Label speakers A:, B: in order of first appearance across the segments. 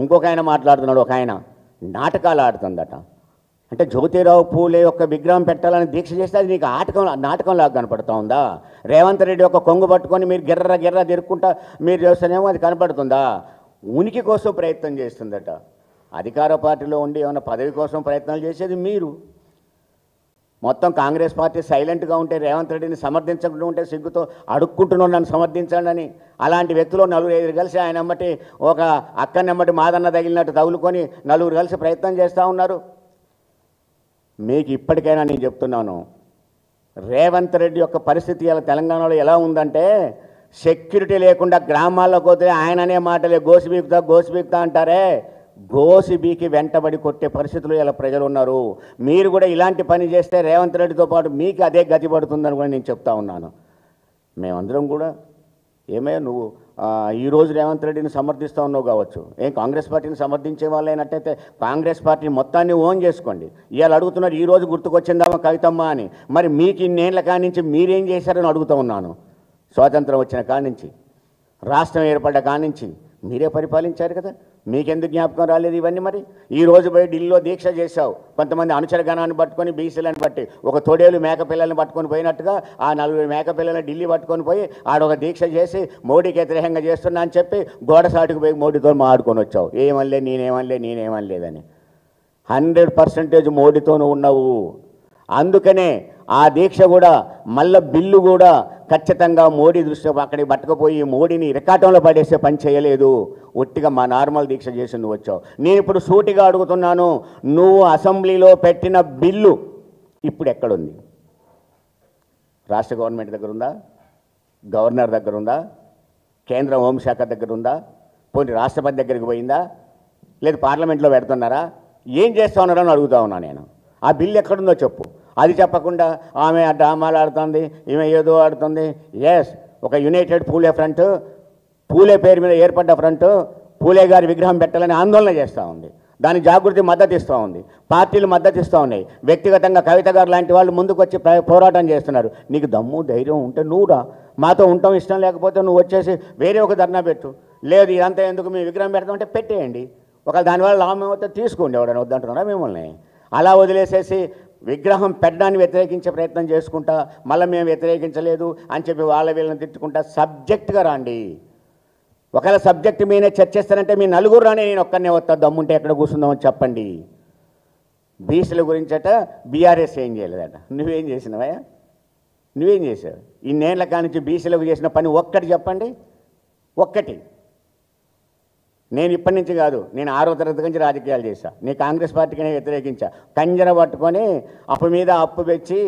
A: ఇంకొక ఆయన మాట్లాడుతున్నాడు, ఒక ఆయన నాటకాలు ఆడుతుందట. అంటే జ్యోతిరావు పూలే యొక్క విగ్రహం పెట్టాలని దీక్ష చేస్తే అది నీకు నాటకంలాగా కనపడుతూ ఉందా? రేవంత్ రెడ్డి యొక్క కొంగు పట్టుకొని మీరు గిర్ర తిరుక్కుంటా మీరు చేస్తేనేమో అది కనపడుతుందా? ఉనికి కోసం ప్రయత్నం చేస్తుందట. అధికార పార్టీలో ఉండి ఏమైనా పదవి కోసం ప్రయత్నాలు చేసేది మీరు. మొత్తం కాంగ్రెస్ పార్టీ సైలెంట్గా ఉంటే, రేవంత్ రెడ్డిని సమర్థించకుండా ఉంటే సిగ్గుతో అడుక్కుంటున్నాను నన్ను సమర్థించండి అని. అలాంటి వ్యక్తులు 4-5 కలిసి ఆయన ఎమ్మటి ఒక అక్కనెమ్మటి మాదన్న తగిలినట్టు తగులుకొని 4 కలిసి ప్రయత్నం చేస్తూ ఉన్నారు. మీకు ఇప్పటికైనా నేను చెప్తున్నాను, రేవంత్ రెడ్డి యొక్క పరిస్థితి ఇలా తెలంగాణలో ఎలా ఉందంటే, సెక్యూరిటీ లేకుండా గ్రామాల్లోకి పోతే ఆయననే మాటలే గోసిబీకుతా అంటారే, గోసిబీకి వెంటబడి కొట్టే పరిస్థితులు ఇలా ప్రజలు ఉన్నారు. మీరు కూడా ఇలాంటి పని చేస్తే రేవంత్ రెడ్డితో పాటు మీకు అదే గతి పడుతుందని కూడా నేను చెప్తా ఉన్నాను. మేమందరం కూడా ఏమయ్యా నువ్వు ఈరోజు రేవంత్ రెడ్డిని సమర్థిస్తూ ఉన్నావు కావచ్చు, ఏం కాంగ్రెస్ పార్టీని సమర్థించే వాళ్ళైనట్టయితే కాంగ్రెస్ పార్టీ మొత్తాన్ని ఓన్ చేసుకోండి. ఇవాళ అడుగుతున్నారు ఈరోజు గుర్తుకొచ్చిందామా కవితమ్మ అని. మరి మీకు ఇన్నేళ్ల కానించి మీరేం చేశారని అడుగుతూ ఉన్నాను. స్వాతంత్రం వచ్చిన కానించి, రాష్ట్రం ఏర్పడ్డ కానించి మీరే పరిపాలించారు కదా, మీకెందుకు జ్ఞాపకం రాలేదు ఇవన్నీ? మరి ఈరోజు పోయి ఢిల్లీలో దీక్ష చేశావు, కొంతమంది అనుచర గణాన్ని పట్టుకొని బీసీలను బట్టి ఒక తొడేలు మేకపిల్లల్ని పట్టుకొని పోయినట్టుగా ఆ 4 మేకపిల్లలను ఢిల్లీ పట్టుకొని పోయి ఆడొక దీక్ష చేసి మోడీకి వ్యతిరేకంగా చేస్తున్నా అని చెప్పి గోడసాటుకు పోయి మోడీతో మాట్లాడుకొని వచ్చావు. ఏమనలే నేనేమనలేదని. 100% మోడీతో ఉన్నావు. అందుకనే ఆ దీక్ష కూడా మళ్ళీ బిల్లు కూడా ఖచ్చితంగా మోడీ దృష్టి అక్కడికి పట్టుకుపోయి మోడీని ఇరకాటంలో పడేసే పని చేయలేదు. ఒట్టిగా మా నార్మల్ దీక్ష చేసి నువ్వు వచ్చావు. నేను ఇప్పుడు సూటిగా అడుగుతున్నాను, నువ్వు అసెంబ్లీలో పెట్టిన బిల్లు ఇప్పుడు ఎక్కడుంది? రాష్ట్ర గవర్నమెంట్ దగ్గర ఉందా? గవర్నర్ దగ్గర ఉందా? కేంద్ర హోంశాఖ దగ్గర ఉందా? పోనీ రాష్ట్రపతి దగ్గరికి పోయిందా? లేదు పార్లమెంట్లో పెడుతున్నారా? ఏం చేస్తా ఉన్నారని అడుగుతా ఉన్నా నేను. ఆ బిల్లు ఎక్కడుందో చెప్పు. అది చెప్పకుండా ఆమె డ్రామాలు ఆడుతుంది, ఈమె ఏదో ఆడుతుంది. ఎస్, ఒక యునైటెడ్ పూలే ఫ్రంట్, పూలే పేరు మీద ఏర్పడ్డ ఫ్రంట్ పూలే గారి విగ్రహం పెట్టాలని ఆందోళన చేస్తూ ఉంది. దాని జాగృతి మద్దతు ఇస్తూ ఉంది, పార్టీలు మద్దతు ఇస్తూ ఉన్నాయి. వ్యక్తిగతంగా కవిత గారు లాంటి వాళ్ళు ముందుకు వచ్చి పోరాటం చేస్తున్నారు. నీకు దమ్ము ధైర్యం ఉంటే నువ్వురా, మాతో ఉండటం ఇష్టం లేకపోతే నువ్వు వచ్చేసి వేరే ఒక ధర్నా పెట్టు. లేదు ఇదంతా ఎందుకు మీ విగ్రహం పెడతామంటే పెట్టేయండి. ఒకవేళ దానివల్ల లాభం అవుతే తీసుకోండి. ఎవడని వద్దంటున్నారా మిమ్మల్ని? అలా వదిలేసేసి విగ్రహం పెట్టడాన్ని వ్యతిరేకించే ప్రయత్నం చేసుకుంటా మళ్ళీ మేము వ్యతిరేకించలేదు అని చెప్పి వీళ్ళని తిట్టుకుంటా సబ్జెక్ట్గా రాండి. ఒకవేళ సబ్జెక్ట్ మీదే చర్చిస్తానంటే మీ నలుగురు రాని నేను ఒక్కనే వస్తా, దమ్ముంటే ఎక్కడ కూర్చుందామని చెప్పండి. బీసీల గురించట బీఆర్ఎస్ ఏం చేయలేదట. నువ్వేం చేసినవా? నువ్వేం చేసావు? ఇన్నేళ్ల కానించి బీసీలకు చేసిన పని ఒక్కటి చెప్పండి. ఒక్కటి. నేను ఇప్పటి నుంచి కాదు, నేను 6వ తరగతి నుంచి రాజకీయాలు చేశా. నీ కాంగ్రెస్ పార్టీకి వ్యతిరేకించా. కంజర పట్టుకొని అప్పు మీద అప్పు పెంచి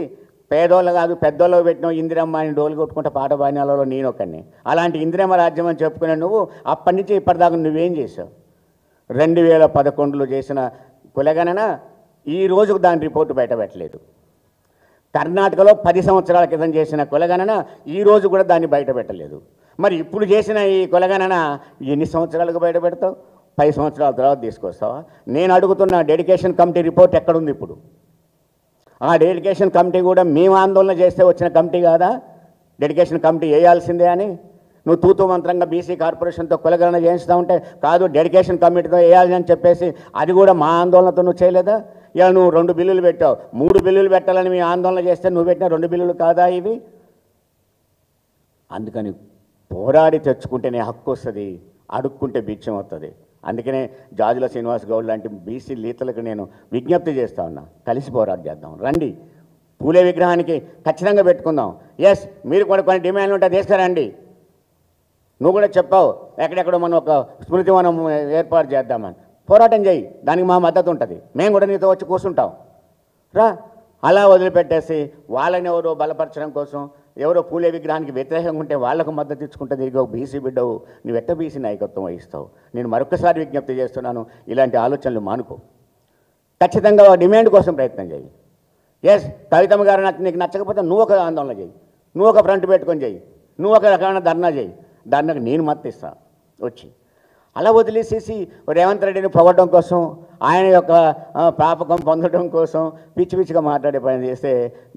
A: పేదోళ్ళు కాదు పెద్దోళ్ళు పెట్టిన ఇందిరమ్మ అని డోలు కొట్టుకుంటే పాట బాణాలలో నేను ఒకరిని. అలాంటి ఇందిరమ్మ రాజ్యం అని చెప్పుకునే నువ్వు అప్పటి నుంచి ఇప్పటిదాకా నువ్వేం చేసావు? 2011లో చేసిన కులగణన ఈ రోజుకు దాని రిపోర్టు బయట పెట్టలేదు. కర్ణాటకలో 10 సంవత్సరాల క్రితం చేసిన కులగణన ఈ రోజు కూడా దాన్ని బయట పెట్టలేదు. మరి ఇప్పుడు చేసిన ఈ కులగణన ఎన్ని సంవత్సరాలకు బయట పెడతావు? 10 సంవత్సరాల తర్వాత తీసుకొస్తావా? నేను అడుగుతున్న డెడికేషన్ కమిటీ రిపోర్ట్ ఎక్కడుంది ఇప్పుడు? ఆ డెడికేషన్ కమిటీ కూడా మేము ఆందోళన చేస్తే వచ్చిన కమిటీ కాదా? డెడికేషన్ కమిటీ వేయాల్సిందే అని నువ్వు తూతూ మంత్రంగా బీసీ కార్పొరేషన్తో కులగణన చేయిస్తూ ఉంటే కాదు డెడికేషన్ కమిటీతో వేయాలి అని చెప్పేసి అది కూడా మా ఆందోళనతో నువ్వు చేయలేదా? ఇలా నువ్వు 2 బిల్లులు పెట్టావు. 3 బిల్లులు పెట్టాలని మీ ఆందోళన చేస్తే నువ్వు పెట్టిన 2 బిల్లులు కాదా ఇవి? అందుకని పోరాడి తెచ్చుకుంటేనే హక్కు వస్తుంది, అడుక్కుంటే బిచ్చం వస్తుంది. అందుకనే జాజుల శ్రీనివాస్ గౌడ్ లాంటి బీసీ లీతలకు నేను విజ్ఞప్తి చేస్తా ఉన్నా, కలిసి పోరాటం చేద్దాం. రండి, పూలే విగ్రహానికి ఖచ్చితంగా పెట్టుకుందాం. ఎస్, మీరు కూడా కొన్ని డిమాండ్లు ఉంటే తీసుకురండి. నువ్వు కూడా చెప్పావు ఎక్కడెక్కడో మనం ఒక స్మృతివనం ఏర్పాటు చేద్దామని. పోరాటం చేయి, దానికి మా మద్దతు ఉంటుంది. మేము కూడా నీతో వచ్చి కూర్చుంటాం రా. అలా వదిలిపెట్టేసి వాళ్ళని ఎవరో బలపరచడం కోసం ఎవరో పూలే విగ్రహానికి వ్యతిరేకంగా ఉంటే వాళ్లకు మద్దతు ఇచ్చుకుంటే తిరిగి ఒక బీసీ బిడ్డవు, నువ్వు ఎట్ట బీసీ నాయకత్వం వహిస్తావు? నేను మరొకసారి విజ్ఞప్తి చేస్తున్నాను, ఇలాంటి ఆలోచనలు మానుకో. ఖచ్చితంగా డిమాండ్ కోసం ప్రయత్నం చేయి. ఎస్, కవితమ్మ గారు నీకు నచ్చకపోతే నువ్వు ఒక ఆందోళన చేయి, నువ్వు ఒక ఫ్రంట్ పెట్టుకొని చేయి, నువ్వు ఒక రకమైన ధర్నా చేయి. దానికి నేను మద్దతు ఇస్తాను వచ్చి. అలా వదిలేసేసి రేవంత్ రెడ్డిని పొగడడం కోసం, ఆయన యొక్క ప్రాపకం పొందడం కోసం పిచ్చి పిచ్చిగా మాట్లాడే పని చేస్తే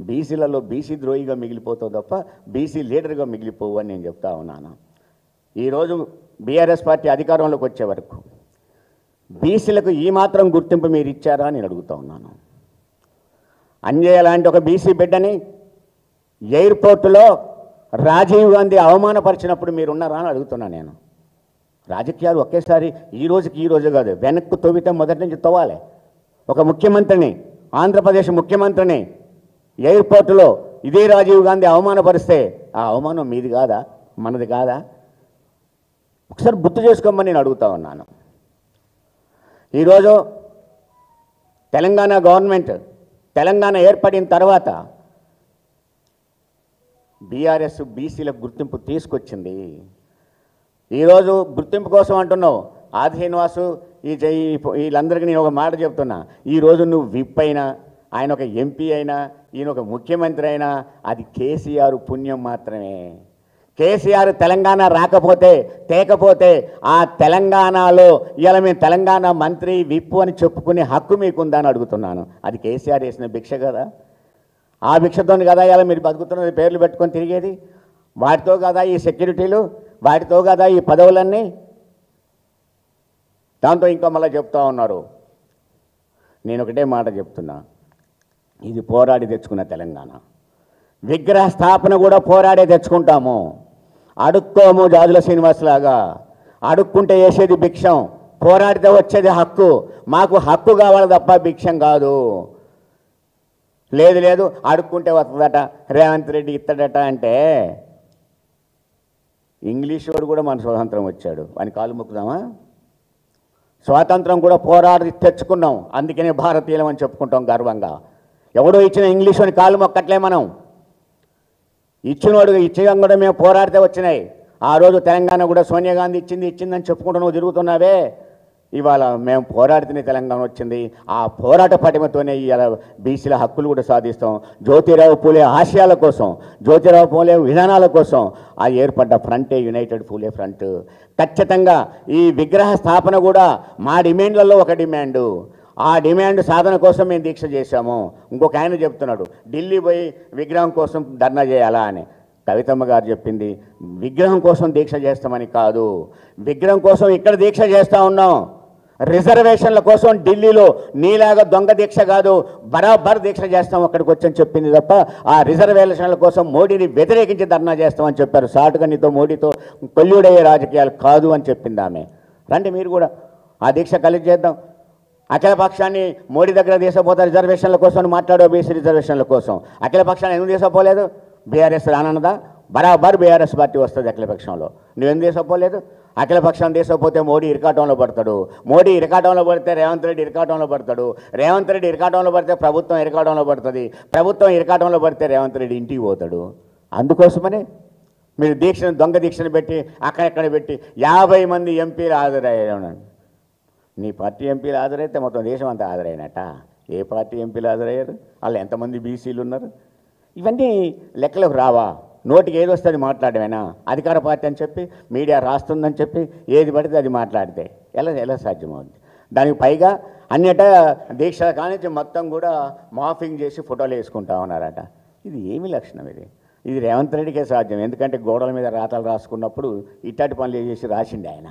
A: బీసీలలో బీసీ ద్రోహిగా మిగిలిపోతావు తప్ప బీసీ లీడర్గా మిగిలిపోవు అని నేను చెప్తా ఉన్నాను. ఈరోజు బీఆర్ఎస్ పార్టీ అధికారంలోకి వచ్చే వరకు బీసీలకు ఈ మాత్రం గుర్తింపు మీరు ఇచ్చారా అని అడుగుతా ఉన్నాను. అంజయ్య లాంటి ఒక బీసీ బిడ్డని ఎయిర్పోర్టులో రాజీవ్ గాంధీ అవమానపరిచినప్పుడు మీరున్నారా అని అడుగుతున్నా నేను. రాజకీయాలు ఒకేసారి ఈ రోజు కాదు, వెనక్కు తవ్వితే మొదటి నుంచి తవ్వాలి. ఒక ముఖ్యమంత్రిని, ఆంధ్రప్రదేశ్ ముఖ్యమంత్రిని ఎయిర్పోర్టులో ఇదే రాజీవ్ గాంధీ అవమానపరిస్తే ఆ అవమానం మీది కాదా, మనది కాదా? ఒకసారి గుర్తు చేసుకోమని నేను అడుగుతా ఉన్నాను. ఈరోజు తెలంగాణ గవర్నమెంట్, తెలంగాణ ఏర్పడిన తర్వాత బీఆర్ఎస్ బీసీలకు గుర్తింపు తీసుకొచ్చింది. ఈరోజు గుర్తింపు కోసం అంటున్నావు. ఆది శ్రీనివాసు వీళ్ళందరికీ నేను ఒక మాట చెప్తున్నా. ఈరోజు నువ్వు విప్ అయినా, ఆయన ఒక ఎంపీ అయినా, ఈయన ఒక ముఖ్యమంత్రి అయినా అది కేసీఆర్ పుణ్యం మాత్రమే. కేసీఆర్ తెలంగాణ తేకపోతే ఆ తెలంగాణలో ఇవాళ మేము తెలంగాణ మంత్రి విప్పు అని చెప్పుకునే హక్కు మీకుందా అని అడుగుతున్నాను. అది కేసీఆర్ వేసిన భిక్ష కదా. ఆ భిక్షతో కదా ఇవాళ మీరు బతుకుతున్నది, పేర్లు పెట్టుకొని తిరిగేది. వాటితో కదా ఈ సెక్యూరిటీలు, వాటితో కదా ఈ పదవులన్నీ. దాంతో ఇంకా మళ్ళీ చెప్తా ఉన్నారు. నేను ఒకటే మాట చెప్తున్నా, ఇది పోరాడి తెచ్చుకున్న తెలంగాణ. విగ్రహ స్థాపన కూడా పోరాడే తెచ్చుకుంటాము. అడుక్కోము జాజుల శ్రీనివాసులాగా. అడుక్కుంటే వేసేది భిక్షం, పోరాడితే వచ్చేది హక్కు. మాకు హక్కు కావాలి తప్ప భిక్షం కాదు. లేదు అడుక్కుంటే వస్తుందట, రేవంత్ రెడ్డి ఇస్తాడట అంటే ఇంగ్లీష్ వాడు కూడా మన స్వాతంత్రం వచ్చాడు, అని కాలు మొక్కుదామా? స్వాతంత్రం కూడా పోరాడి తెచ్చుకున్నాం, అందుకనే భారతీయులం అని చెప్పుకుంటాం గర్వంగా. ఎవడో ఇచ్చిన ఇంగ్లీష్ అని కాలు మొక్కట్లే మనం. ఇచ్చినోడు ఇచ్చేయం కూడా మేము పోరాడితే వచ్చినాయి. ఆ రోజు తెలంగాణ కూడా సోనియా గాంధీ ఇచ్చిందని చెప్పుకుంటూ నువ్వు తిరుగుతున్నావే. ఇవాళ మేము పోరాడితేనే తెలంగాణ వచ్చింది. ఆ పోరాట పటిమతోనే ఇలా బీసీల హక్కులు కూడా సాధిస్తాం. జ్యోతిరావు పూలే ఆశయాల కోసం, జ్యోతిరావు పూలే విధానాల కోసం ఆ ఏర్పడ్డ ఫ్రంటే యునైటెడ్ పూలే ఫ్రంట్. ఖచ్చితంగా ఈ విగ్రహ స్థాపన కూడా మా డిమాండ్లలో ఒక డిమాండు. ఆ డిమాండ్ సాధన కోసం మేము దీక్ష చేశాము. ఇంకొక ఆయన చెప్తున్నాడు ఢిల్లీ పోయి విగ్రహం కోసం ధర్నా చేయాలా అని. కవితమ్మ గారు చెప్పింది విగ్రహం కోసం దీక్ష చేస్తామని కాదు, విగ్రహం కోసం ఇక్కడ దీక్ష చేస్తూ ఉన్నాం. రిజర్వేషన్ల కోసం ఢిల్లీలో నీలాగా దొంగ దీక్ష కాదు, బరాబర్ దీక్ష చేస్తాం అక్కడికి వచ్చని చెప్పింది తప్ప ఆ రిజర్వేషన్ల కోసం మోడీని వ్యతిరేకించి ధర్నా చేస్తామని చెప్పారు. షార్ట్గా నీతో మోడీతో కొల్లుడయ్యే రాజకీయాలు కాదు అని చెప్పింది ఆమె. రండి మీరు కూడా ఆ దీక్ష కలిసి చేద్దాం. అఖిల పక్షాన్ని మోడీ దగ్గర తీసుకుపోతా రిజర్వేషన్ల కోసం మాట్లాడో, బీసీ రిజర్వేషన్ల కోసం. అఖిల పక్షాన్ని ఎందుకు తీసుకుపోలేదు? బీఆర్ఎస్ రానన్నదా? బరాబర్ బీఆర్ఎస్ పార్టీ వస్తుంది అఖిల పక్షంలో. నువ్వెందుకు తీసుకుపోలేదు? అఖిల పక్షం తీసుకుపోతే మోడీ ఇరకాటంలో పడతాడు, మోడీ ఇరకాటంలో పడితే రేవంత్ రెడ్డి ఇరకాటంలో పడతాడు, రేవంత్ రెడ్డి ఇరకాటంలో పడితే ప్రభుత్వం ఇరకాటంలో పడుతుంది, ప్రభుత్వం ఇరకాటంలో పడితే రేవంత్ రెడ్డి ఇంటికి పోతాడు. అందుకోసమనే మీరు దీక్షను, దొంగ దీక్షను పెట్టి అక్కడెక్కడ పెట్టి 50 మంది ఎంపీలు హాజరయ్యారు. నీ పార్టీ ఎంపీలు హాజరైతే మొత్తం దేశం అంతా హాజరైనట. ఏ పార్టీ ఎంపీలు హాజరయ్యారు? వాళ్ళు ఎంతమంది బీసీలు ఉన్నారు? ఇవన్నీ లెక్కలకు రావా? నోటికి ఏది వస్తుంది మాట్లాడమేనా? అధికార పార్టీ అని చెప్పి మీడియా రాస్తుందని చెప్పి ఏది పడితే అది మాట్లాడితే ఎలా సాధ్యమవుతుంది? దానికి పైగా అన్నిట దీక్ష కానించి మొత్తం కూడా మాఫింగ్ చేసి ఫోటోలు వేసుకుంటా ఉన్నారట. ఇది ఏమి లక్షణం? ఇది రేవంత్ రెడ్డికే సాధ్యం. ఎందుకంటే గోడల మీద రాతలు రాసుకున్నప్పుడు ఇట్లాంటి పనులు చేసి రాసిండే ఆయన.